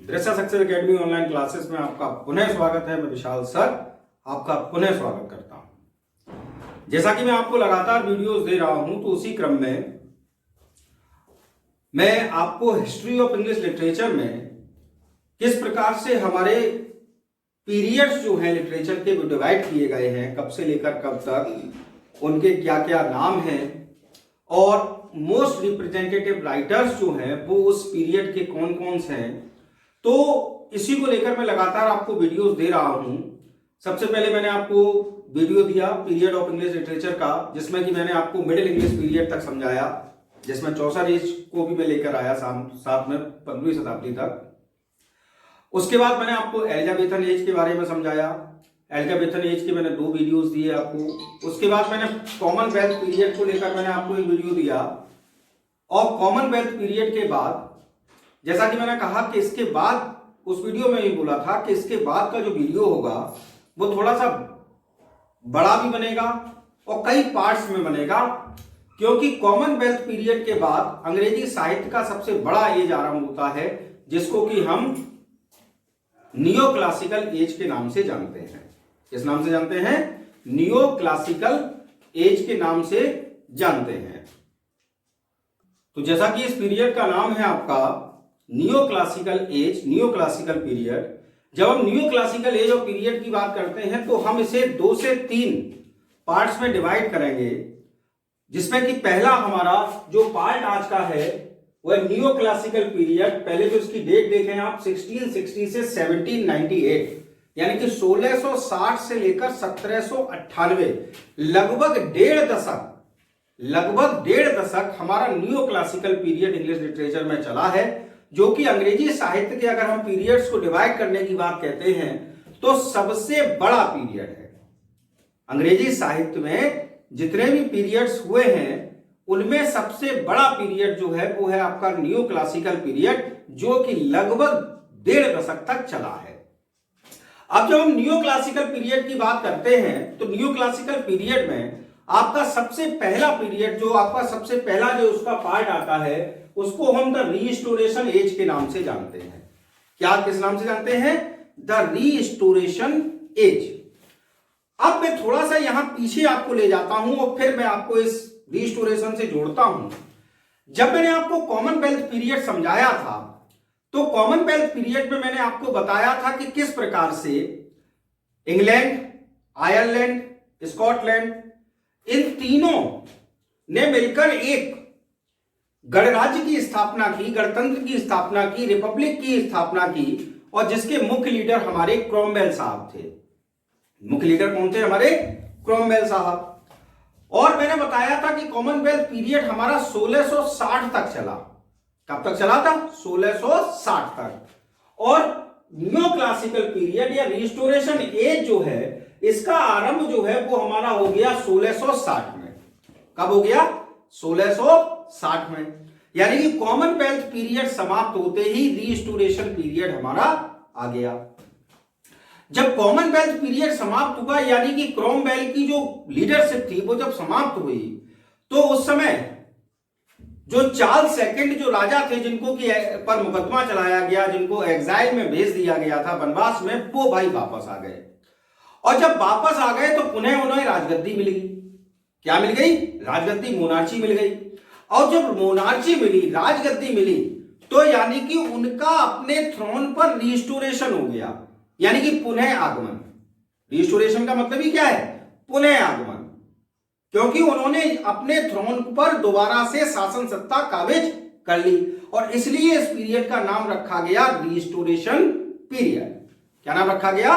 दृश्य success academy online classes में आपका पुनः स्वागत है। मैं विशाल सर आपका पुनः स्वागत करता हूं। जैसा कि मैं आपको लगातार वीडियोस दे रहा हूं, तो उसी क्रम में मैं आपको हिस्ट्री ऑफ इंग्लिश लिटरेचर में किस प्रकार से हमारे पीरियड्स जो हैं लिटरेचर के वो डिवाइड किए गए हैं, कब से लेकर कब तक, उनके क्या क्या नाम हैं और मोस्ट रिप्रेजेंटेटिव राइटर्स जो हैं वो उस पीरियड के कौन कौन से हैं, तो इसी को लेकर मैं लगातार आपको वीडियोस दे रहा हूं। सबसे पहले मैंने आपको वीडियो दिया पीरियड ऑफ इंग्लिश लिटरेचर का, जिसमें कि मैंने आपको मिडिल इंग्लिश पीरियड तक समझाया, जिसमें चौसर एज को भी मैं लेकर आया साथ में 15वीं शताब्दी तक। उसके बाद मैंने आपको एलिजाबेथन एज के बारे में समझाया। एलिजाबेथन एज के मैंने 2 वीडियोस दिए आपको। उसके बाद मैंने कॉमनवेल्थ पीरियड को लेकर मैंने आपको एक वीडियो दिया, और कॉमनवेल्थ पीरियड के बाद जैसा कि मैंने कहा कि इसके बाद उस वीडियो में ही बोला था कि इसके बाद का जो वीडियो होगा वो थोड़ा सा बड़ा भी बनेगा और कई पार्ट्स में बनेगा, क्योंकि कॉमनवेल्थ पीरियड के बाद अंग्रेजी साहित्य का सबसे बड़ा एज आरंभ होता है, जिसको कि हम नियो क्लासिकल एज के नाम से जानते हैं। किस नाम से जानते हैं? नियो क्लासिकल एज के नाम से जानते हैं। तो जैसा कि इस पीरियड का नाम है आपका neo classical as, neo classical period. जब हम नियो क्लासिकल एज और पीरियड की बात करते हैं तो हम इसे 2 से 3 पार्ट्स में डिवाइड करेंगे, जिसमें कि पहला हमारा जो पार्ट आज का है वह नियो क्लासिकल पीरियड। पहले तो इसकी डेट देखें आप, 1660 से 1798, यानी कि 1660 से लेकर 1798, लगभग डेढ़ दशक हमारा neo classical period English literature में चला है, जो कि अंग्रेजी साहित्य के अगर हम पीरियड्स को डिवाइड करने की बात कहते हैं तो सबसे बड़ा पीरियड है। अंग्रेजी साहित्य में जितने भी पीरियड्स हुए हैं उनमें सबसे बड़ा पीरियड जो है वो है आपका नियो क्लासिकल पीरियड, जो कि लगभग 1.5 दशक तक चला है। अब जब हम नियो क्लासिकल पीरियड की बात करते हैं तो नियो क्लासिकल पीरियड में आपका सबसे पहला पीरियड जो आपका सबसे पहला जो उसका पार्ट आता है उसको हम द रीस्टोरेशन एज के नाम से जानते हैं। क्या किस नाम से जानते हैं? The restoration age. अब मैं थोड़ा सा यहां पीछे आपको ले जाता हूं और फिर मैं आपको इस रीस्टोरेशन से जोड़ता हूं। जब मैंने आपको कॉमनवेल्थ पीरियड समझाया था तो कॉमनवेल्थ पीरियड में मैंने आपको बताया था कि किस प्रकार से इंग्लैंड, आयरलैंड, स्कॉटलैंड, इन तीनों ने मिलकर एक गणराज्य की स्थापना की, गणतंत्र की स्थापना की, रिपब्लिक की स्थापना की, और जिसके मुख्य लीडर हमारे क्रॉमवेल साहब थे। मुख्य लीडर कौन थे? हमारे क्रॉमवेल साहब। और मैंने बताया था कि कॉमनवेल्थ पीरियड हमारा 1660 तक चला। कब तक चला था? 1660 तक। और न्यू क्लासिकल पीरियड या रिस्टोरेशन एज जो है इसका आरंभ जो है वो हमारा हो गया 1660 में। कब हो गया? 1660 में। यानी कि कॉमनवेल्थ पीरियड समाप्त होते ही रिस्टोरेशन पीरियड हमारा आ गया। जब कॉमनवेल्थ पीरियड समाप्त हुआ, यानी कि क्रॉमवेल की जो लीडरशिप थी वो जब समाप्त हुई, तो उस समय जो चार्ल्स सेकंड जो राजा थे, जिनको की पर मुकदमा चलाया गया, जिनको एग्जाइल में भेज दिया गया था वनवास में, वो भाई वापस आ गए। और जब वापस आ गए तो पुनः उन्हें राजगद्दी मिल गई। क्या मिल गई? राजगद्दी, मोनार्ची मिल गई। और जब मोनार्ची मिली, राजगद्दी मिली, तो यानी कि उनका अपने थ्रोन पर रिस्टोरेशन हो गया, यानी कि पुनः आगमन। रिस्टोरेशन का मतलब ही क्या है? पुनः आगमन, क्योंकि उन्होंने अपने थ्रोन पर दोबारा से शासन सत्ता काबिज कर ली, और इसलिए इस पीरियड का नाम रखा गया रिस्टोरेशन पीरियड। क्या नाम रखा गया?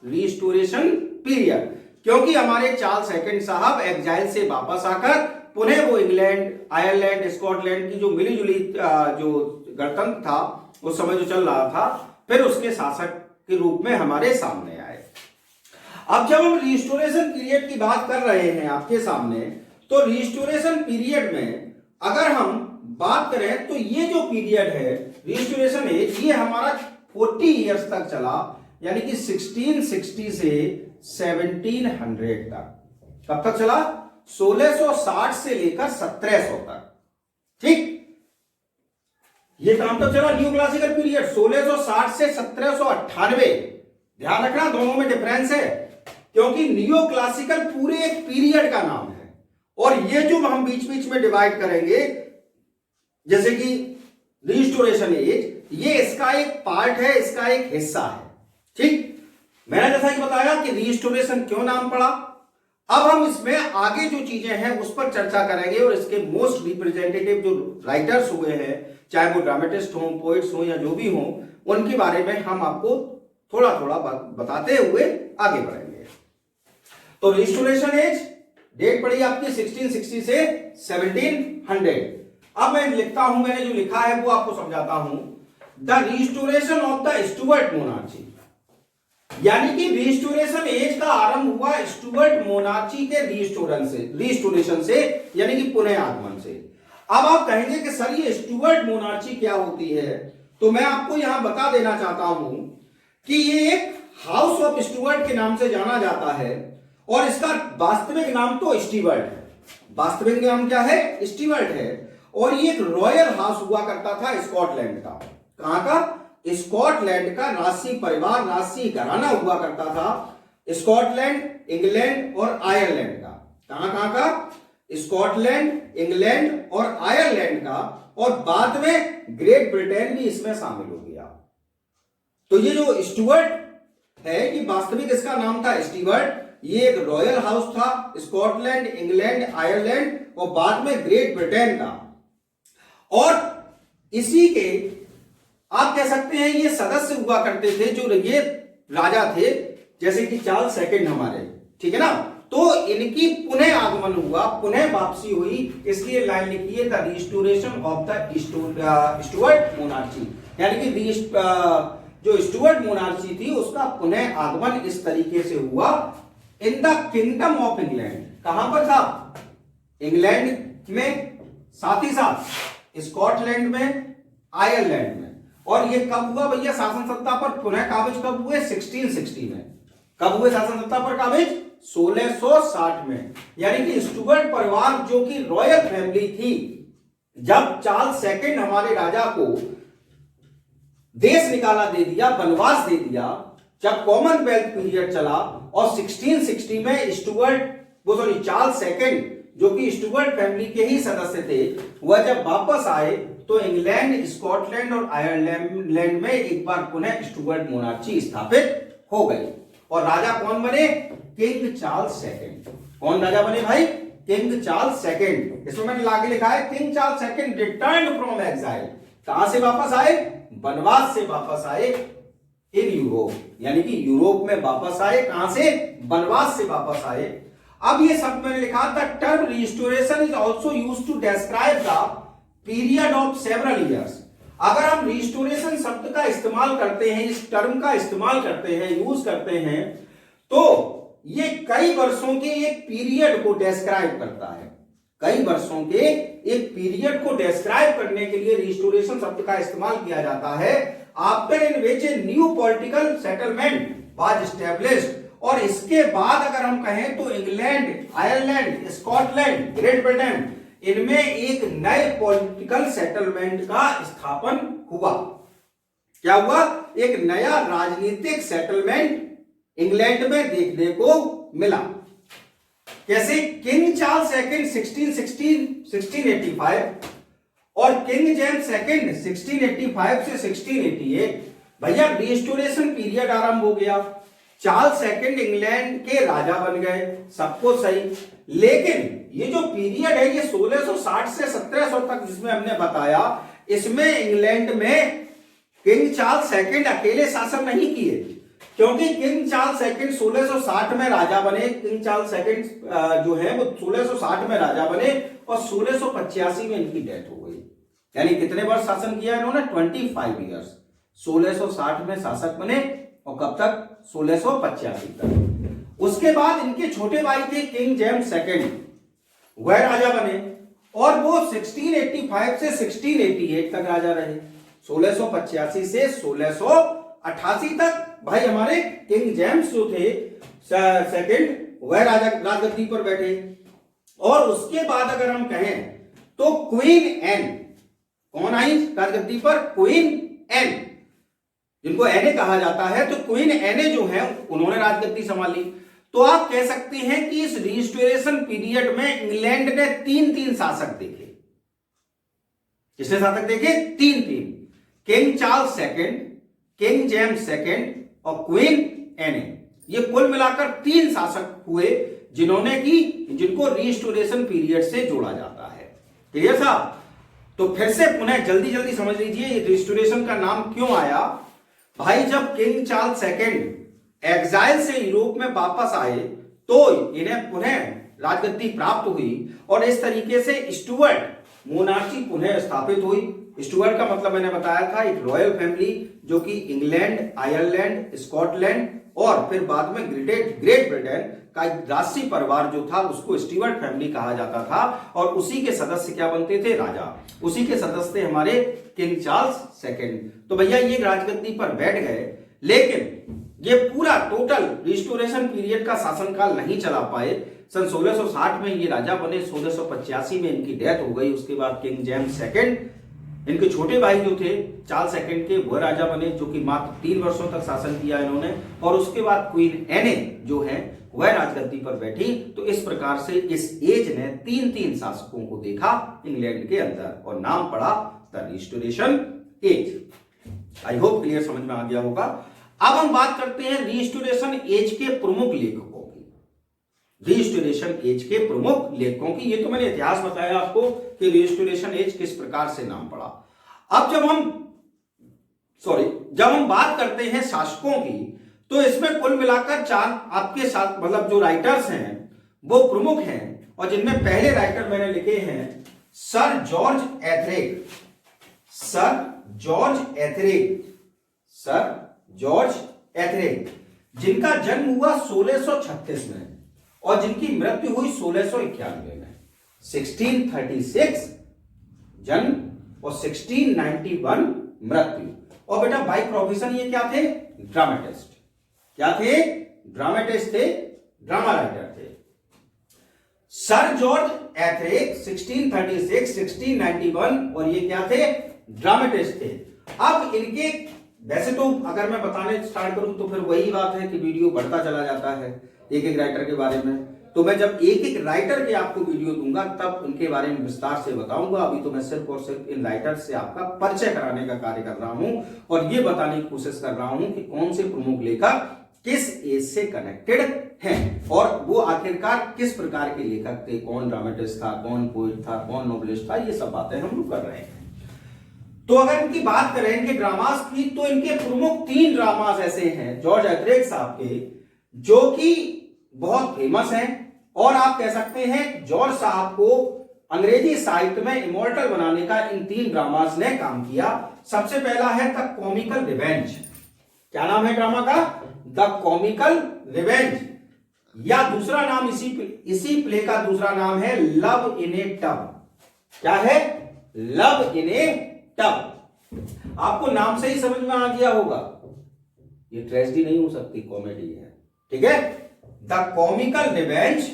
रिस्टोरेशन पीरियड, क्योंकि हमारे चार्ल्स सेकंड साहब एग्जाइल से वापस आकर पुनः वो इंग्लैंड, आयरलैंड, स्कॉटलैंड की जो मिली जुली जो गणतंत्र था उस समय जो चल रहा था, फिर उसके शासक के रूप में हमारे सामने आए। अब जब हम रिस्टोरेशन पीरियड की बात कर रहे हैं आपके सामने, तो रिस्टोरेशन पीरियड में अगर हम बात करें तो ये जो पीरियड है रिस्टोरेशन एज, ये हमारा 40 इयर्स तक चला, यानी कि 1660 से 1700 तक। कब तक चला? 1660 से लेकर 1700 तक। ठीक। ये काम तो चला न्यू क्लासिकल पीरियड 1660 से 1798। ध्यान रखना दोनों में डिफरेंस है, क्योंकि न्यू क्लासिकल पूरे एक पीरियड का नाम है, और ये जो हम बीच बीच में डिवाइड करेंगे जैसे कि रिस्टोरेशन एज, ये इसका एक पार्ट है, इसका एक हिस्सा है। ठीक, मैंने जैसा कि बताया कि रिस्टोरेशन क्यों नाम पड़ा। अब हम इसमें आगे जो चीजें हैं उस पर चर्चा करेंगे, और इसके मोस्ट रिप्रेजेंटेटिव जो राइटर्स हुए हैं, चाहे वो ड्रामेटिस्ट हो, पोइट्स हो, या जो भी हो, उनके बारे में हम आपको थोड़ा थोड़ा बताते हुए आगे बढ़ेंगे। तो रिस्टोरेशन एज डेट पड़ी आपकी 1660 से 1700। अब मैं लिखता हूं, मैंने जो लिखा है वो आपको समझाता हूं। The restoration of the Stuart monarchy, यानी कि रिस्टोरेशन एज का आरंभ हुआ स्टुअर्ट मोनार्ची के रिस्टोरेशन से, यानी कि पुनः आगमन से। अब आप कहेंगे कि सर ये स्टुअर्ट मोनार्ची क्या होती है, तो मैं आपको यहां बता देना चाहता हूं कि ये एक हाउस ऑफ स्टुअर्ट के नाम से जाना जाता है, और इसका वास्तविक नाम तो स्टीवर्ट है। वास्तविक नाम क्या है? स्टीवर्ट है। और ये एक रॉयल हाउस हुआ करता था स्कॉटलैंड का। कहां का? स्कॉटलैंड का राजसी परिवार, राजसी घराना हुआ करता था स्कॉटलैंड, इंग्लैंड और आयरलैंड का। कहां का? स्कॉटलैंड, इंग्लैंड और आयरलैंड का, और बाद में ग्रेट ब्रिटेन भी इसमें शामिल हो गया। तो ये जो स्टुअर्ट है, कि वास्तविक इसका नाम था स्टीवर्ट, ये एक रॉयल हाउस था स्कॉटलैंड, इंग्लैंड, आयरलैंड और बाद में ग्रेट ब्रिटेन का। और इसी के आप कह सकते हैं ये सदस्य हुआ करते थे, जो ये राजा थे, जैसे कि चार्ल्स सेकंड हमारे, ठीक है ना। तो इनकी पुनः आगमन हुआ, पुनः वापसी हुई, इसलिए लाइन लिखी है the restoration of the Stuart monarchy, यानी कि जो स्टुअर्ट मोनार्ची थी उसका पुनः आगमन इस तरीके से हुआ in the kingdom of England. कहां पर था? इंग्लैंड में, साथ ही साथ स्कॉटलैंड में, आयरलैंड में। और ये कब हुआ भैया शासन सत्ता पर पुनः काबिज? कब हुए? 1660 में। कब हुए शासन सत्ता पर काबिज? 1660 में। यानी कि स्टुअर्ट परिवार जो कि रॉयल फैमिली थी, जब चार्ल्स सेकंड हमारे राजा को देश निकाला दे दिया, वनवास दे दिया, जब कॉमनवेल्थ पीरियड चला, और 1660 में चार्ल्स सेकंड जो कि स्टुअर्ट फैमिली के ही सदस्य थे, वह जब वापस आए तो इंग्लैंड, स्कॉटलैंड और आयरलैंड में एक बार पुनः स्टुअर्ट मोनार्ची स्थापित हो गई। और राजा कौन बने? King Charles second. कौन राजा बने भाई? King Charles second. इसमें मैंने लाके लिखा है king Charles second returned from exile. कहां से वापस आए? वनवास से वापस आए इन यूरोप, यानी कि यूरोप में वापस आए। कहां से? वनवास से वापस आए। अब ये शब्द मैंने लिखा था, term restoration is also used to describe the period of several years. अगर हम रिस्टोरेशन शब्द का इस्तेमाल करते हैं, इस टर्म का इस्तेमाल करते हैं, यूज करते हैं, तो ये कई वर्षों के एक पीरियड को डिस्क्राइब करता है। कई वर्षों के एक पीरियड को डिस्क्राइब करने के लिए रिस्टोरेशन शब्द का इस्तेमाल किया जाता है। After in which a new political settlement was established. और इसके बाद अगर हम कहें तो England, Ireland, Scotland, great Britain, इनमें एक नए पॉलिटिकल सेटलमेंट का स्थापन हुआ। क्या हुआ? एक नया राजनीतिक सेटलमेंट इंग्लैंड में देखने को मिला। कैसे? किंग चार्ल्स सेकंड 1685 और किंग जेम्स सेकंड 1685 से 1688। भैया रिस्टोरेशन पीरियड आरंभ हो गया, चार्ल्स सेकंड इंग्लैंड के राजा बन गए, सबको सही। लेकिन ये जो पीरियड है ये 1660 से 1700 तक जिसमें हमने बताया, इसमें इंग्लैंड में किंग चार्ल्स सेकंड अकेले शासन नहीं किए, क्योंकि किंग चार्ल्स सेकंड 1660 में राजा बने। किंग चार्ल्स सेकंड जो है वो 1660 में राजा बने और 1685 में इनकी डेथ हो गई। यानी कितने वर्ष शासन किया इन्होंने? 25 ईयर्स। 1660 में शासक बने और कब तक? 1685 तक। उसके बाद इनके छोटे भाई थे किंग जेम्स सेकंड, वह राजा बने और वो 1685 से 1688 तक राजा रहे। 1685 से 1688 तक भाई हमारे किंग जेम्स जो थे सेकंड, वह राजगद्दी पर बैठे। और उसके बाद अगर हम कहें तो क्वीन एन कौन आई राजगद्दी पर? क्वीन एन, जिनको एने कहा जाता है। तो क्वीन एने जो है उन्होंने राजगद्दी संभाली। तो आप कह सकते हैं कि इस रिस्टोरेशन पीरियड में इंग्लैंड ने तीन तीन शासक देखे। किसने शासक देखे? तीन तीन, king Charles second, king James second और क्वीन एने। ये कुल मिलाकर तीन शासक हुए जिनको रिस्टोरेशन पीरियड से जोड़ा जाता है। क्लियर साहब? तो फिर से पुनः जल्दी जल्दी समझ लीजिए रिस्टोरेशन का नाम क्यों आया। भाई जब किंग चार्ल्स सेकंड एग्जाइल से यूरोप में वापस आए तो इन्हें पुनः राजगद्दी प्राप्त हुई और इस तरीके से स्टुअर्ट मोनार्ची पुनः स्थापित हुई। स्टुअर्ट का मतलब मैंने बताया था एक रॉयल फैमिली जो कि इंग्लैंड, आयरलैंड, स्कॉटलैंड और फिर बाद में ग्रेट ब्रिटेन का राष्ट्रीय परिवार जो था उसको स्टुअर्ट फैमिली कहा जाता था। और उसी के सदस्य क्या बनते थे? राजा। उसी के सदस्य थे हमारे किंग चार्ल्स सेकंड। तो भैया ये राजगद्दी पर बैठ गए, लेकिन ये पूरा टोटल रिस्टोरेशन पीरियड का शासनकाल नहीं चला पाए। सन 1660 में ये राजा बने, 1685 में इनकी डेथ हो गई। उसके बाद किंग जेम्स सेकंड, इनके छोटे भाई जो थे चार्ल्स सेकंड के, वह राजा बने जो कि मात्र 3 वर्षों तक शासन किया इन्होंने। और उसके बाद क्वीन एने जो है वह राजगद्दी पर बैठी। तो इस प्रकार से इस एज ने तीन तीन शासकों को देखा इंग्लैंड के अंदर और नाम पड़ा the restoration age. I hope clear समझ में आ गया होगा। अब हम बात करते हैं रिस्टोरेशन एज के प्रमुख लेखकों की। रिस्टोरेशन एज के प्रमुख लेखकों की, ये तो मैंने इतिहास बताया आपको कि रिस्टोरेशन एज किस प्रकार से नाम पड़ा। अब जब हम बात करते हैं शासकों की, तो इसमें कुल मिलाकर 4 आपके साथ मतलब जो राइटर्स हैं वो प्रमुख हैं। और जिनमें पहले राइटर मैंने लिखे हैं sir George etheric. Sir George etheric, जिनका जन्म हुआ 1636 में और जिनकी मृत्यु हुई 1691 में। 1636 जन्म और 1691 मृत्यु। और बेटा बाय प्रोफेशन ये क्या थे? ड्रामेटिस्ट। क्या थे? ड्रामेटिस्ट थे, ड्रामा राइटर थे। सर जॉर्ज एथरिक 1636, 1691 और ये क्या थे? ड्रामेटिस्ट थे। अब इनके वैसे तो अगर मैं बताने स्टार्ट करूं तो फिर वही बात है कि वीडियो बढ़ता चला जाता है एक एक राइटर के बारे में। तो मैं जब एक एक राइटर के आपको वीडियो दूंगा तब उनके बारे में विस्तार से बताऊंगा। अभी तो मैं सिर्फ और सिर्फ इन राइटर्स से आपका परिचय कराने का कार्य कर रहा हूं और ये बताने की कोशिश कर रहा हूं कि कौन से प्रमुख लेखक किस एज से कनेक्टेड हैं और वो आखिरकार किस प्रकार के लेखक थे, कौन ड्रामेटिस्ट था, कौन पोएट था, कौन नोवेलिस्ट था, ये सब बातें हम लोग कर रहे हैं। तो अगर इनकी बात करें इनके ड्रामास की, तो इनके प्रमुख 3 ड्रामास ऐसे हैं जॉर्ज एथरिक साहब के जो कि बहुत फेमस हैं और आप कह सकते हैं जॉर्ज साहब को अंग्रेजी साहित्य में इमॉर्टल बनाने का इन 3 ड्रामास ने काम किया। सबसे पहला है द कॉमिकल रिवेंज। क्या नाम है ड्रामा का? द कॉमिकल रिवेंज, या दूसरा नाम इसी प्ले का दूसरा नाम है लव इन ए टब। क्या है? Love in A tub. आपको नाम से ही समझ में आ गया होगा ये ट्रेजेडी नहीं हो सकती, कॉमेडी है। ठीक है, द कॉमिकल रिवेंज,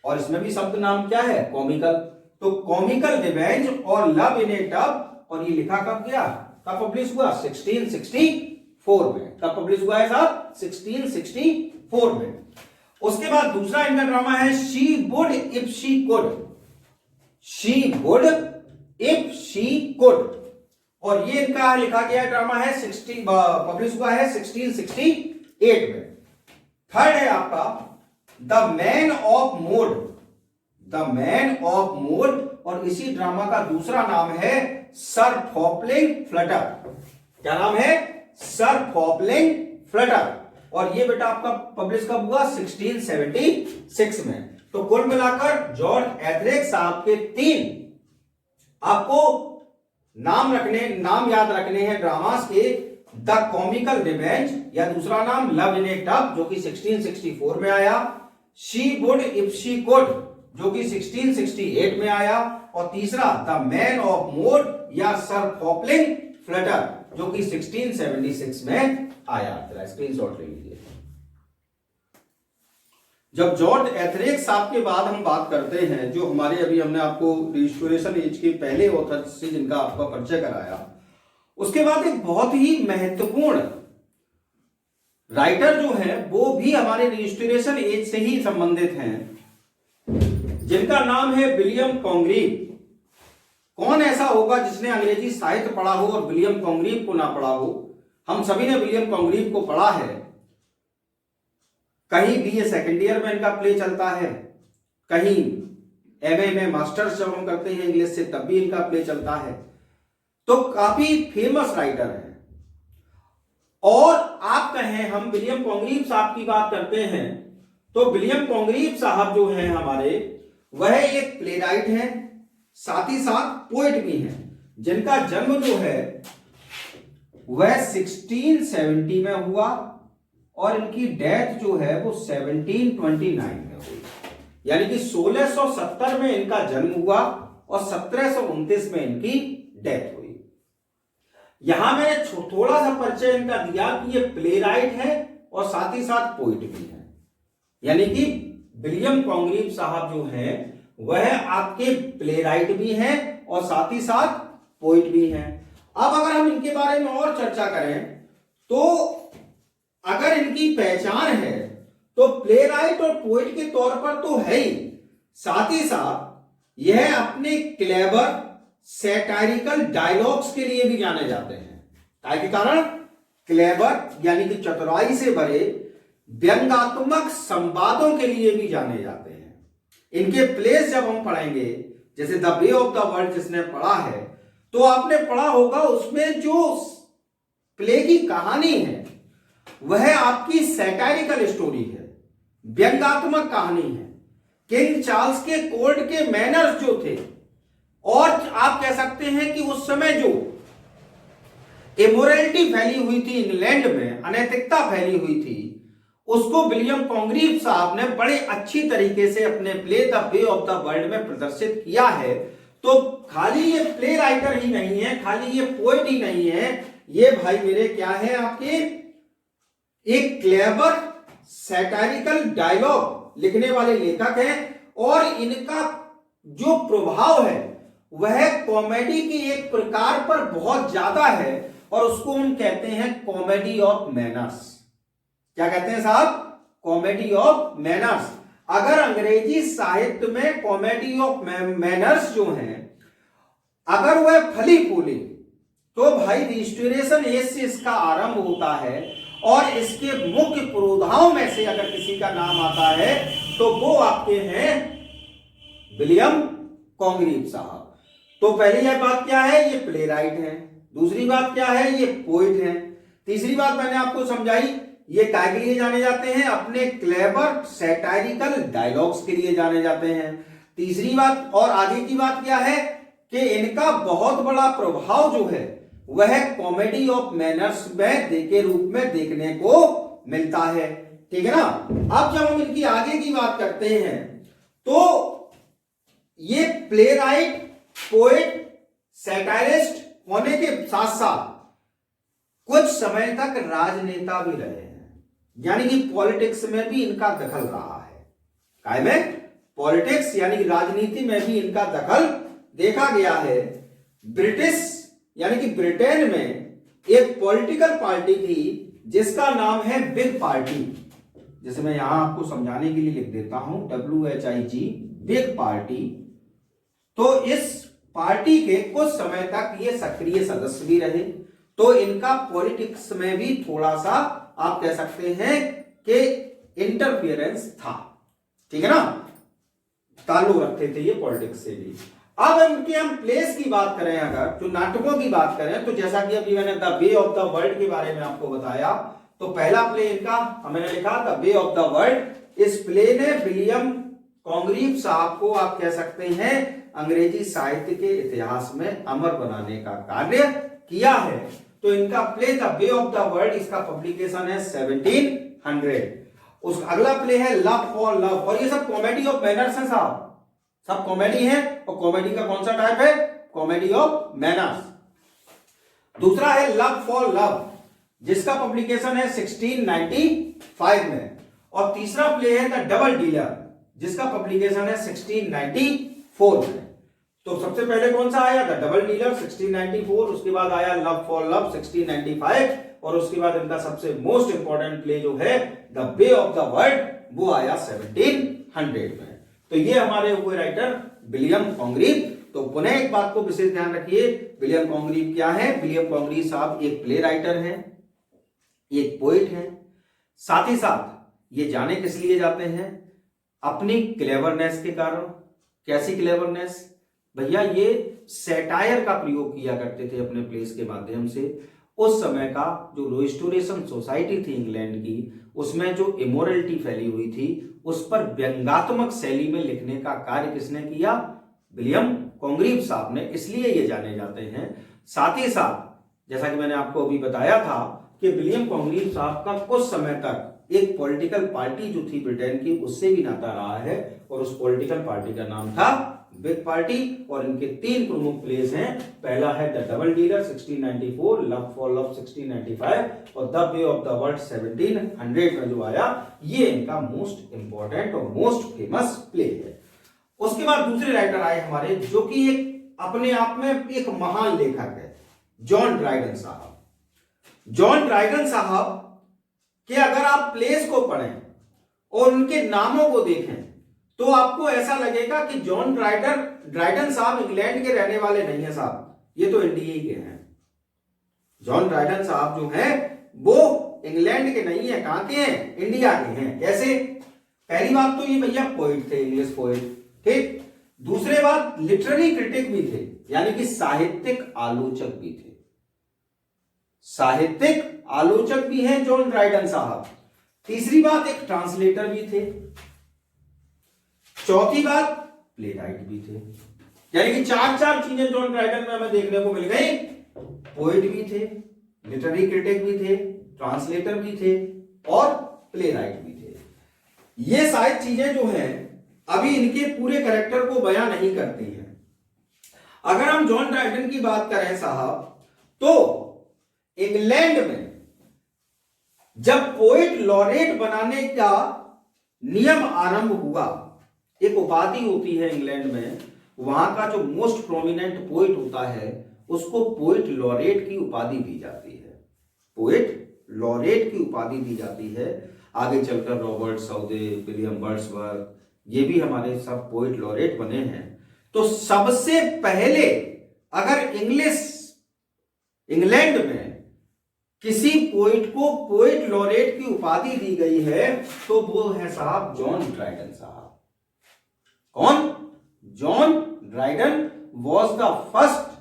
और इसमें भी शब्द नाम क्या है? कॉमिकल। तो कॉमिकल रिवेंज और लव इन ए टब, और ये लिखा कब गया, कब पब्लिश हुआ? 1664 में। कब पब्लिश हुआ है साहब? 1664 में। उसके बाद दूसरा इनका ड्रामा है she would if she could. She would if she could, और ये इनका लिखा गया ड्रामा है पब्लिश हुआ है 1668 में। थर्ड है आपका the man of mode. The man of mode, और इसी ड्रामा का दूसरा नाम है सर फॉपलिंग फ्लटर। क्या नाम है? सर फॉपलिंग फ्लटर, और ये बेटा आपका पब्लिश कब हुआ? 1676 में। तो कुल मिलाकर जॉर्ज एथरिक साहब के 3 आपको नाम याद रखने हैं ड्रामास के। द कॉमिकल रिवेंज, या दूसरा नाम लव इन ए टब जो कि 1664 में आया, she would if she could जो कि 1668 में आया, और तीसरा द मैन ऑफ मोड या सर फॉपलिंग फ्लटर जो कि 1676 में आया। जरा स्क्रीनशॉट ले लीजिए। जब जॉर्ज एथरिक साहब के बाद हम बात करते हैं, जो हमारे अभी हमने आपको रिस्टोरेशन एज के पहले ऑथर से जिनका आपका परिचय कराया, उसके बाद एक बहुत ही महत्वपूर्ण राइटर जो है वो भी हमारे रिस्टोरेशन एज से ही संबंधित हैं, जिनका नाम है विलियम कॉन्ग्रीव। कौन ऐसा होगा जिसने अंग्रेजी साहित्य पढ़ा हो और विलियम कॉन्ग्रीव को ना पढ़ा हो? हम सभी ने विलियम कॉन्ग्रीव को पढ़ा है। कहीं बीए सेकेंड ईयर में इनका प्ले चलता है, कहीं एमए में मास्टर्स जब हम करते हैं इंग्लिश से तब भी इनका प्ले चलता है। तो काफी फेमस राइटर है। और आप कहें हम विलियम कॉन्ग्रीव साहब की बात करते हैं तो विलियम कॉन्ग्रीव साहब जो हैं हमारे, वह एक प्लेराइट हैं, साथ ही साथ पोएट भी हैं, जिनका जन्म जो है वह 1670 में हुआ और इनकी डेथ जो है वो 1729 में हुई। यानी कि 1670 में इनका जन्म हुआ और 1729 में इनकी डेथ हुई। यहां मैंने थोड़ा सा परिचय इनका दिया कि ये प्लेराइट है और साथ ही साथ पोइट भी है। यानी कि विलियम कॉन्ग्रीव साहब जो हैं वह आपके प्लेराइट भी हैं और साथ ही साथ पोइट भी हैं। अब अगर हम इनके बारे में और चर्चा करें तो अगर इनकी पहचान है तो प्लेराइट और पोइट के तौर पर तो है ही, साथ ही साथ यह अपने क्लेवर सैटारिकल डायलॉग्स के लिए भी जाने जाते हैं। काय के कारण? क्लेवर यानी कि चतुराई से भरे व्यंग्यात्मक संवादों के लिए भी जाने जाते हैं। इनके प्लेस जब हम पढ़ेंगे, जैसे the way of the world जिसने पढ़ा है तो आपने पढ़ा होगा, उसमें जो प्ले की कहानी है वह आपकी सैटारिकल स्टोरी है, व्यंग्यात्मक कहानी है। किंग चार्ल्स के कोर्ट के मैनर्स जो थे, और आप कह सकते हैं कि उस समय जो इमोरलिटी फैली हुई थी इंग्लैंड में, अनैतिकता फैली हुई थी, उसको विलियम कॉन्ग्रीव साहब ने बड़े अच्छी तरीके से अपने play the way of the world में प्रदर्शित किया है। तो खाली ये प्ले राइटर ही नहीं है, खाली ये पोएट ही नहीं है, ये भाई मेरे क्या है, आपके एक क्लेवर सैटारिकल डायलॉग लिखने वाले लेखक हैं। और इनका जो प्रभाव है वह कॉमेडी की एक प्रकार पर बहुत ज्यादा है और उसको हम कहते हैं कॉमेडी ऑफ मैनर्स। क्या कहते हैं साहब? Comedy of manners. अगर अंग्रेजी साहित्य में कॉमेडी ऑफ मैनर्स जो हैं अगर वह फली फूली तो भाई रिस्टोरेशन एज से इसका आरंभ होता है। और इसके मुख्य पुरोधाओं में से अगर किसी का नाम आता है तो वो आपके हैं विलियम कॉन्ग्रीव साहब। तो पहली यह बात क्या है, ये प्लेराइट है। दूसरी बात क्या है, ये पोइट है। तीसरी बात मैंने आपको समझाई, ये काय के लिए जाने जाते हैं, अपने क्लेवर सैटारिकल डायलॉग्स के लिए जाने जाते हैं। तीसरी बात और आगे की बात क्या है कि इनका बहुत बड़ा प्रभाव जो है वह कॉमेडी ऑफ मैनर्स में के रूप में देखने को मिलता है। ठीक है ना। अब जब हम इनकी आगे की बात करते हैं तो ये प्लेराइट, पोएट, सैटारिस्ट होने के साथ साथ कुछ समय तक राजनेता भी रहे हैं। यानी कि पॉलिटिक्स में भी इनका दखल रहा है। काय में? पॉलिटिक्स यानी राजनीति में भी इनका दखल देखा गया है। ब्रिटिश यानी कि ब्रिटेन में एक पॉलिटिकल पार्टी थी जिसका नाम है बिग पार्टी। जैसे मैं यहां आपको समझाने के लिए लिख देता हूं, WHIG, बिग पार्टी। तो इस पार्टी के कुछ समय तक ये सक्रिय सदस्य भी रहे। तो इनका पॉलिटिक्स में भी थोड़ा सा आप कह सकते हैं कि इंटरफियरेंस था। ठीक है ना, ताल्लुक रखते थे ये पॉलिटिक्स से भी। अब इनके हम प्लेस की बात करें, अगर जो नाटकों की बात करें, तो जैसा कि अभी मैंने the way of the world के बारे में आपको बताया, तो पहला प्ले इनका मैंने लिखा the way of the world. इस प्ले ने विलियम कॉन्ग्रीव साहब को आप कह सकते हैं अंग्रेजी साहित्य के इतिहास में अमर बनाने का कार्य किया है। तो इनका play the way of the world, इसका पब्लिकेशन है 1700। उस अगला प्ले है लव फॉर लव, और ये सब कॉमेडी ऑफ मैनर्स है साहब, सब कॉमेडी है। और कॉमेडी का कौन सा टाइप है? Comedy of manners. दूसरा है लव फॉर लव, जिसका पब्लिकेशन है 1695 में। और तीसरा प्ले है द डबल डीलर, जिसका पब्लिकेशन है 1694 में। तो सबसे पहले कौन सा आया? द डबल डीलर 1694, उसके बाद आया लव फॉर लव 1695, और उसके बाद इनका सबसे मोस्ट इंपॉर्टेंट प्ले जो है the way of the world, वो आया 1700 में। तो ये हमारे हुए राइटर विलियम कॉन्ग्रीव। तो पुनः एक बात को विशेष ध्यान रखिए, विलियम कॉन्ग्रीव क्या है? विलियम कॉन्ग्रीव साहब एक प्ले राइटर हैं, एक पोइट हैं, साथ ही साथ ये जाने किस लिए जाते हैं? अपनी क्लेवरनेस के कारण। कैसी क्लेवरनेस? भैया ये सैटायर का प्रयोग किया करते थे अपने प्लेस के माध्यम से। उस समय का जो रिस्टोरेशन सोसाइटी थी इंग्लैंड की, उसमें जो इमोरलिटी फैली हुई थी, उस पर व्यंग्यात्मक शैली में लिखने का कार्य किसने किया? विलियम कॉन्ग्रीव साहब ने, इसलिए ये जाने जाते हैं। साथ ही साथ जैसा कि मैंने आपको अभी बताया था कि विलियम कॉन्ग्रीव साहब का कुछ समय तक एक पॉलिटिकल पार्टी जो थी ब्रिटेन की, उससे भी नाता रहा है, और उस पॉलिटिकल पार्टी का नाम था बिग पार्टी। और इनके तीन प्रमुख प्लेस हैं, पहला है the double dealer 1694, love for love 1695, और the way of the world 1700 में जो आया, ये इनका मोस्ट इंपॉर्टेंट और मोस्ट फेमस प्ले है। उसके बाद दूसरे राइटर आए हमारे, जो कि एक अपने आप में एक महान लेखक है, जॉन ड्राइडन साहब। जॉन ड्राइडन साहब कि अगर आप प्लेस को पढ़ें और उनके नामों को देखें तो आपको ऐसा लगेगा कि जॉन ड्राइडन साहब इंग्लैंड के रहने वाले नहीं है साहब, ये तो इंडिया के हैं। जॉन ड्राइडन साहब जो हैं वो इंग्लैंड के नहीं है, कहां के हैं? इंडिया के हैं। कैसे? पहली बात तो ये भैया पोइट थे, इंग्लिश पोइट, ठीक। दूसरे बात लिटरेरी क्रिटिक भी थे, यानी कि साहित्यिक आलोचक भी थे। साहित्यिक आलोचक भी हैं जॉन ड्राइडन साहब। तीसरी बात एक ट्रांसलेटर भी थे। चौथी बात प्ले राइट भी थे। यानी कि चार चीजें जॉन ड्राइडन में हमें देखने को मिल गई। पोइट भी थे, लिटरेरी क्रिटिक भी थे, ट्रांसलेटर भी थे और प्ले राइट भी थे। ये सारी चीजें जो हैं अभी इनके पूरे कैरेक्टर को बयां नहीं करती हैं। अगर हम जॉन ड्राइडन की बात करें साहब, तो इंग्लैंड में जब पोइट लॉरेट बनाने का नियम आरंभ हुआ, एक उपाधि होती है इंग्लैंड में, वहां का जो मोस्ट प्रोमिनेंट पोइट होता है उसको पोइट लॉरेट की उपाधि दी जाती है। पोइट लॉरेट की उपाधि दी जाती है। आगे चलकर रॉबर्ट साउदे, विलियम वर्ड्सवर्थ, ये भी हमारे सब पोइट लॉरेट बने हैं। तो सबसे पहले अगर इंग्लैंड में किसी पोइट को पोइट लॉरेट की उपाधि दी गई है तो वो है साहब जॉन ड्राइडन साहब। कौन? John Dryden was the first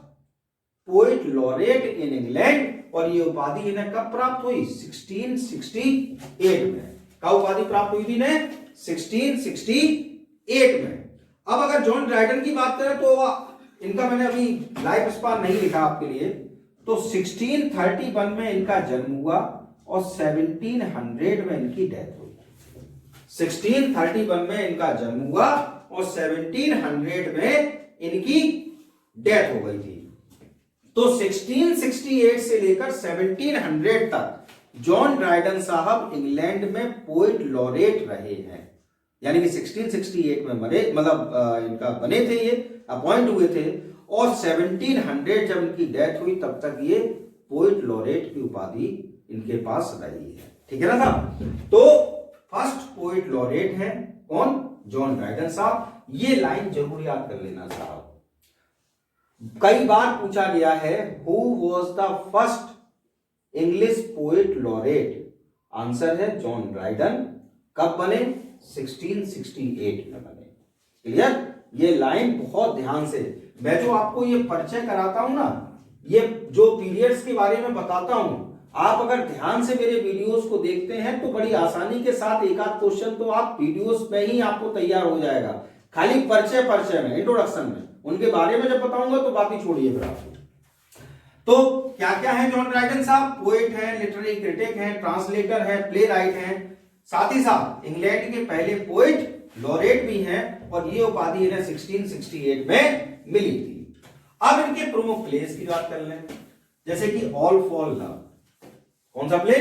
poet laureate in England, और ये उपाधि इन्हें कब प्राप्त हुई? 1668 में। कब उपाधि प्राप्त हुई थी इन्हें? 1668 में। अब अगर जॉन ड्राइडन की बात करें तो इनका मैंने अभी लाइफ स्पान नहीं लिखा आपके लिए, तो 1631 में इनका जन्म हुआ और 1700 में इनकी डेथ हुई। 1631 में इनका जन्म हुआ और 1700 में इनकी डेथ हो गई थी। तो 1668 से लेकर 1700 तक जॉन ड्राइडन साहब इंग्लैंड में पोइट लॉरेट रहे हैं। यानी कि 1668 में मरे, मतलब इनका बने थे, ये अपॉइंट हुए थे, और 1700 जब इनकी डेथ हुई तब तक ये पोइट लॉरेट की उपाधि इनके पास रही है। ठीक है ना साहब? तो फर्स्ट पोइट लॉरेट है कौन? जॉन ड्राइडन साहब। ये लाइन जरूर याद कर लेना साहब। कई बार पूछा गया है who was the first English poet laureate? Answer है जॉन ड्राइडन। कब बने? 1668 में बने। क्लियर? ये लाइन बहुत ध्यान से, मैं जो आपको ये परिचय कराता हूं ना, ये जो पीरियड्स के बारे में बताता हूं, आप अगर ध्यान से मेरे वीडियोस को देखते हैं तो बड़ी आसानी के साथ एक आध क्वेश्चन तो आप वीडियोस में ही आपको तैयार हो जाएगा। खाली परिचय में, इंट्रोडक्शन में, उनके बारे में जब बताऊंगा तो बात ही छोड़िए फिर आपको। तो क्या क्या है जॉन ड्राइडन साहब? पोइट है, लिटरेरी क्रिटिक है, ट्रांसलेटर है, प्ले राइट है, साथ ही साथ इंग्लैंड के पहले पोइट लॉरेट भी हैं, और ये उपाधि इन्हें 1668 में मिली थी। अब इनके प्रमुख प्लेस की बात कर लें, जैसे कि ऑल फॉर लव। कौन सा प्ले?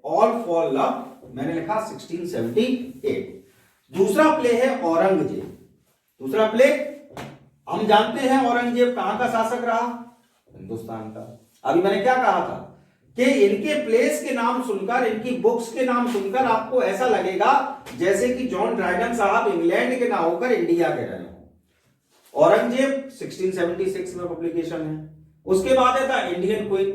ऑल फॉर लव मैंने लिखा 1678। दूसरा प्ले है औरंगजेब। दूसरा प्ले, हम जानते हैं औरंगजेब कहां का शासक रहा? हिंदुस्तान का। अभी मैंने क्या कहा था कि इनके प्लेस के नाम सुनकर, इनकी बुक्स के नाम सुनकर आपको ऐसा लगेगा जैसे कि जॉन ड्राइडन साहब इंग्लैंड के ना होकर इंडिया के रहे हो। औरंगजेब 1676 में पब्लिकेशन है। उसके बाद है the Indian queen,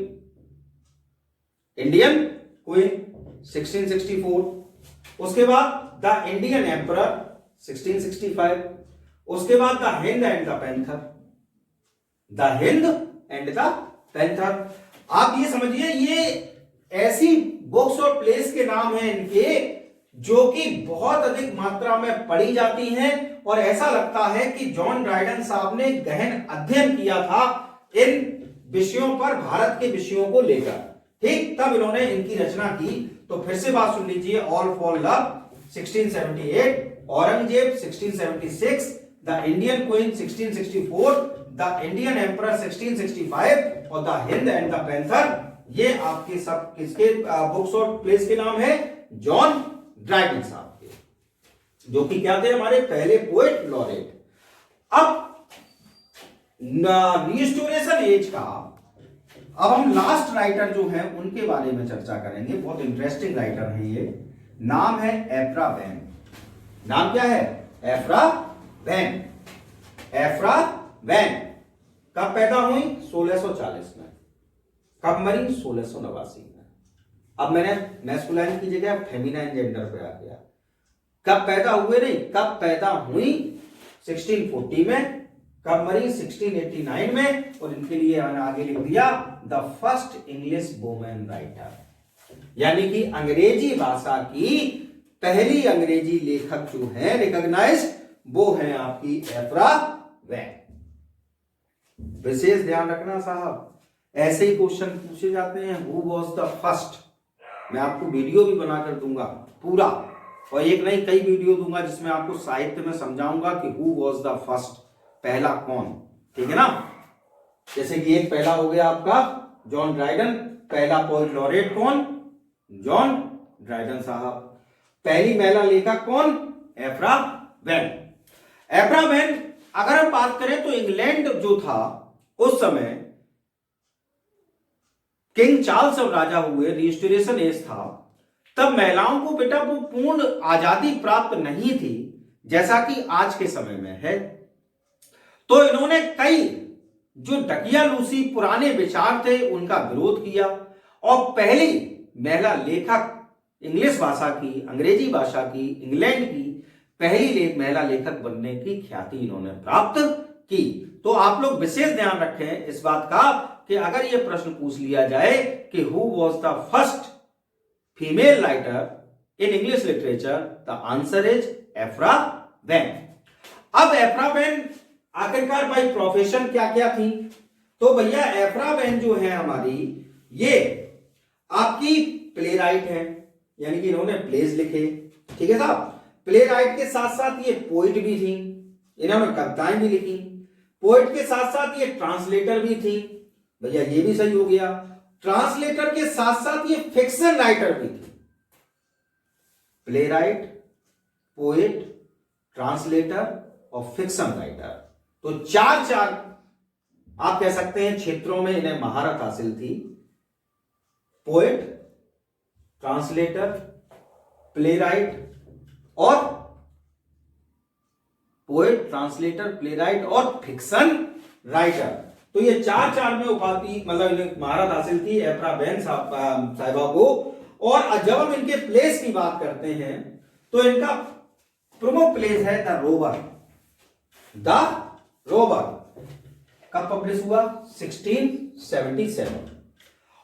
Indian queen 1664। उसके बाद द इंडियन एम्परर 1665। उसके बाद the Hind and the panther, the Hind and the panther. आप ये समझिए, ये ऐसी बुक्स और प्लेस के नाम हैं इनके जो कि बहुत अधिक मात्रा में पढ़ी जाती हैं और ऐसा लगता है कि जॉन ड्राइडन साहब ने गहन अध्ययन किया था इन विषयों पर, भारत के विषयों को लेकर। ठीक, तब इन्होंने इनकी रचना की। तो फिर से बात सुन लीजिए, all for love 1678, Aurangzeb 1676, the Indian queen 1664, the Indian emperor 1665 और the Hind and the panther. ये आपके सब किसके बुक्स और प्लेस के नाम है? जॉन ड्राइडन साहब के, जो कि क्या थे? हमारे पहले पोएट लॉरेट। अब रिस्टोरेशन एज का, अब हम लास्ट राइटर जो है उनके बारे में चर्चा करेंगे। बहुत इंटरेस्टिंग राइटर है ये। नाम है एफ्रा वैन। नाम क्या है? एफ्रा वैन। एफ्रा वैन कब पैदा हुई? 1640 में। कब मरी? 1689 में। अब मैंने मैस्कुलाइन की जगह फेमिनाइन जेंडर पे आ गया। कब पैदा हुए नहीं, कब पैदा हुई? 1640 में। कब मरी? 1689 में। और इनके लिए मैंने आगे लिख दिया the first English women writer, यानी कि अंग्रेजी भाषा की पहली अंग्रेजी लेखक जो है रिकॉग्नाइज्ड, वो है आपकी एफ्रा वैन। विशेष ध्यान रखना साहब, ऐसे ही क्वेश्चन पूछे जाते हैं। Who was the first? मैं आपको वीडियो भी बनाकर दूंगा पूरा, और एक नहीं कई वीडियो दूंगा जिसमें आपको साहित्य में समझाऊंगा कि हु वॉज द फर्स्ट, पहला कौन। ठीक है ना? जैसे कि एक पहला हो गया आपका जॉन ड्राइडन, पहला पोएट लॉरेट कौन? जॉन ड्राइडन साहब। पहली महिला लेखक कौन? एफ्रा वैन। एफ्रा वैन, अगर हम बात करें तो इंग्लैंड जो था उस समय, किंग चार्ल्स जब राजा हुए, रिस्टोरेशन एज था, तब महिलाओं को बेटा वो पूर्ण आजादी प्राप्त नहीं थी जैसा कि आज के समय में है। तो इन्होंने कई जो डकियालूसी पुराने विचार थे उनका विरोध किया और पहली महिला लेखक, इंग्लिश भाषा की, अंग्रेजी भाषा की, इंग्लैंड की पहली महिला लेखक बनने की ख्याति इन्होंने प्राप्त की। तो आप लोग विशेष ध्यान रखें इस बात का कि अगर यह प्रश्न पूछ लिया जाए कि who was the first female writer in English literature, the answer is Aphra Behn. अब एफ्रा वैन आखिरकार भाई प्रोफेशन क्या क्या थी? तो भैया एफ्रा वैन जो है हमारी, ये आपकी प्ले राइट है, यानी कि इन्होंने प्लेज लिखे। ठीक है साहब? प्ले राइट के साथ साथ ये पोइट भी थी, इन्होंने कविताएं भी लिखी। पोइट के साथ साथ ये ट्रांसलेटर भी थी। भैया ये भी सही हो गया। ट्रांसलेटर के साथ साथ ये फिक्शन राइटर भी थी। प्ले राइट, पोएट, ट्रांसलेटर और फिक्शन राइटर। तो चार आप कह सकते हैं क्षेत्रों में इन्हें महारत हासिल थी। पोएट, ट्रांसलेटर, प्ले राइट और पोएट, ट्रांसलेटर, प्ले राइट और फिक्शन राइटर। तो ये चार में उपाधि, मतलब इन्हें महारत हासिल थी एफ्रा वैन साहिबा को। और जब हम इनके प्लेस की बात करते हैं तो इनका प्रमुख प्लेस है द रोवर। द रोवर कब पब्लिश हुआ? 1677।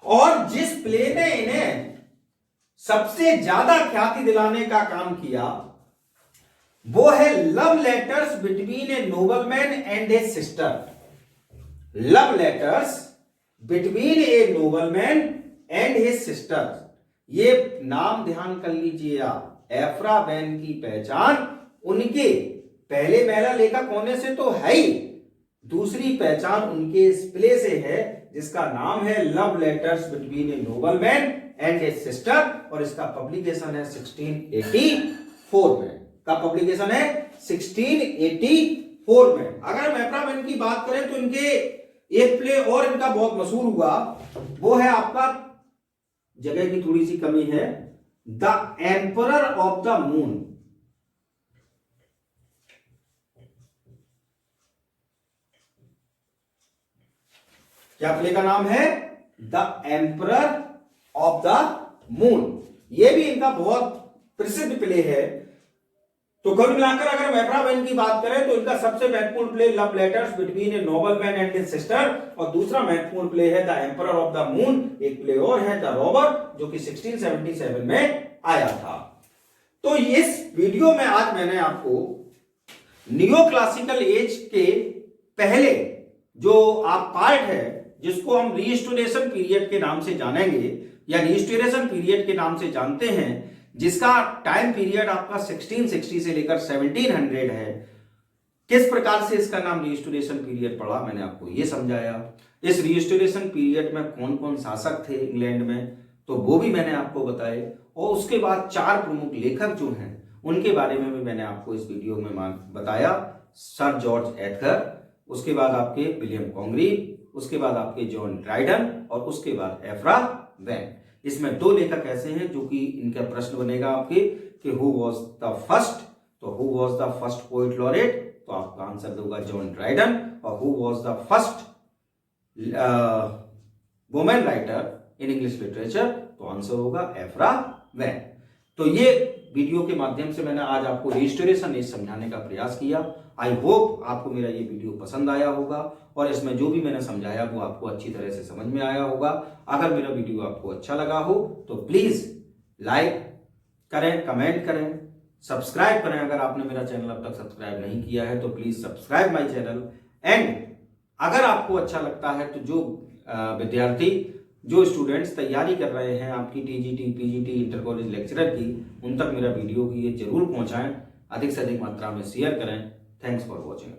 और जिस प्ले ने इन्हें सबसे ज्यादा ख्याति दिलाने का काम किया वो है love letters between A nobleman and A sister. Love letters between A nobleman and his sister. ये नाम ध्यान कर लीजिए आप। एफ्रा वैन की पहचान उनके पहले महिला लेखक होने से तो है ही, दूसरी पहचान उनके इस प्ले से है जिसका नाम है love letters between A nobleman and A sister, और इसका पब्लिकेशन है 1684 में। का पब्लिकेशन है 1684 में। अगर हम एफ्रा की बात करें तो इनके एक प्ले और इनका बहुत मशहूर हुआ, वो है आपका, जगह की थोड़ी सी कमी है, the emperor of the moon. क्या प्ले का नाम है? The emperor of the moon. यह भी इनका बहुत प्रसिद्ध प्ले है। तो कुल मिलाकर अगर हम एफ्रा वेन की बात करें तो इनका सबसे महत्वपूर्ण play love letters between a noble man and his sister, और दूसरा महत्वपूर्ण प्ले है the emperor of the moon. एक प्ले और है द रॉबर, जो कि 1677 में आया था। तो इस वीडियो में आज मैंने आपको नियो क्लासिकल एज के पहले जो आप पार्ट है, जिसको हम रिस्टोरेशन पीरियड के नाम से जानेंगे या रिस्टोरेशन पीरियड के नाम से जानते हैं, जिसका टाइम पीरियड आपका 1660 से लेकर 1700 है, किस प्रकार से इसका नाम रिस्टोरेशन पीरियड पड़ा, मैंने आपको यह समझाया। इस रिस्टोरेशन पीरियड में कौन कौन शासक थे इंग्लैंड में, तो वो भी मैंने आपको बताए। और उसके बाद 4 प्रमुख लेखक जो हैं उनके बारे में भी मैंने आपको इस वीडियो में बताया। सर जॉर्ज एथर, उसके बाद आपके विलियम कॉन्ग्रीव, उसके बाद आपके जॉन ड्राइडन, और उसके बाद एफ्रा वेन। इसमें 2 लेखक ऐसे हैं जो कि इनका प्रश्न बनेगा आपके कि हु वाज द फर्स्ट, तो who was the first poet laureate, तो आपका आंसर होगा जॉन ड्राइडन। और who was the first women writer in English literature, तो आंसर होगा एफ्रा वेन। तो ये वीडियो के माध्यम से मैंने आज आपको रिस्टोरेशन एज समझाने का प्रयास किया। आई होप आपको मेरा ये वीडियो पसंद आया होगा और इसमें जो भी मैंने समझाया वो आपको अच्छी तरह से समझ में आया होगा। अगर मेरा वीडियो आपको अच्छा लगा हो तो प्लीज लाइक करें, कमेंट करें, सब्सक्राइब करें। अगर आपने मेरा चैनल अब तक सब्सक्राइब नहीं किया है तो please subscribe my channel. And अगर आपको अच्छा लगता है तो जो विद्यार्थी, जो स्टूडेंट्स तैयारी कर रहे हैं आपकी TGT, PGT, inter college lecturer की, उन तक मेरा वीडियो की ये जरूर पहुंचाएं, अधिक से अधिक मात्रा में शेयर करें। Thanks for watching.